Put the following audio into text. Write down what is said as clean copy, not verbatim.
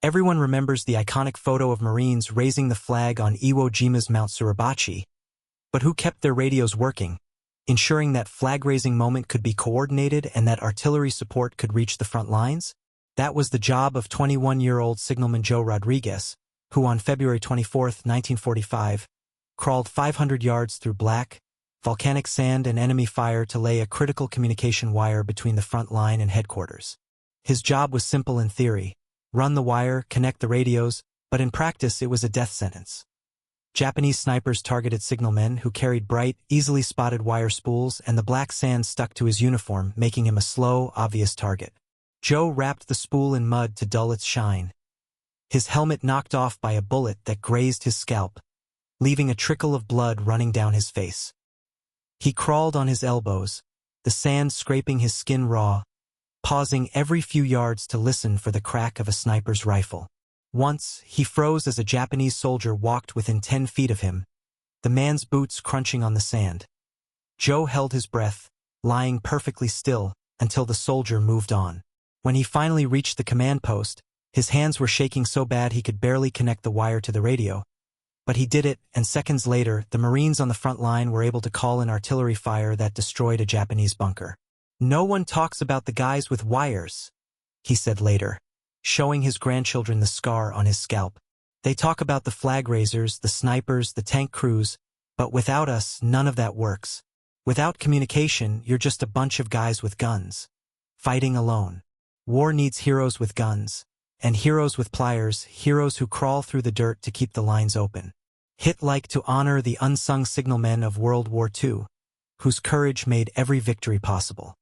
Everyone remembers the iconic photo of Marines raising the flag on Iwo Jima's Mount Suribachi, but who kept their radios working, ensuring that flag-raising moment could be coordinated and that artillery support could reach the front lines? That was the job of 21-year-old Signalman Joe Rodriguez, who on February 24, 1945, crawled 500 yards through black, volcanic sand and enemy fire to lay a critical communication wire between the front line and headquarters. His job was simple in theory: run the wire, connect the radios, but in practice it was a death sentence. Japanese snipers targeted signalmen who carried bright, easily spotted wire spools, and the black sand stuck to his uniform, making him a slow, obvious target. Joe wrapped the spool in mud to dull its shine. His helmet knocked off by a bullet that grazed his scalp, leaving a trickle of blood running down his face. He crawled on his elbows, the sand scraping his skin raw, pausing every few yards to listen for the crack of a sniper's rifle. Once, he froze as a Japanese soldier walked within 10 feet of him, the man's boots crunching on the sand. Joe held his breath, lying perfectly still, until the soldier moved on. When he finally reached the command post, his hands were shaking so bad he could barely connect the wire to the radio. But he did it, and seconds later, the Marines on the front line were able to call in artillery fire that destroyed a Japanese bunker. "No one talks about the guys with wires," he said later, showing his grandchildren the scar on his scalp. "They talk about the flag raisers, the snipers, the tank crews, but without us, none of that works. Without communication, you're just a bunch of guys with guns, fighting alone. War needs heroes with guns, and heroes with pliers, heroes who crawl through the dirt to keep the lines open." Hit like to honor the unsung signalmen of World War II, whose courage made every victory possible.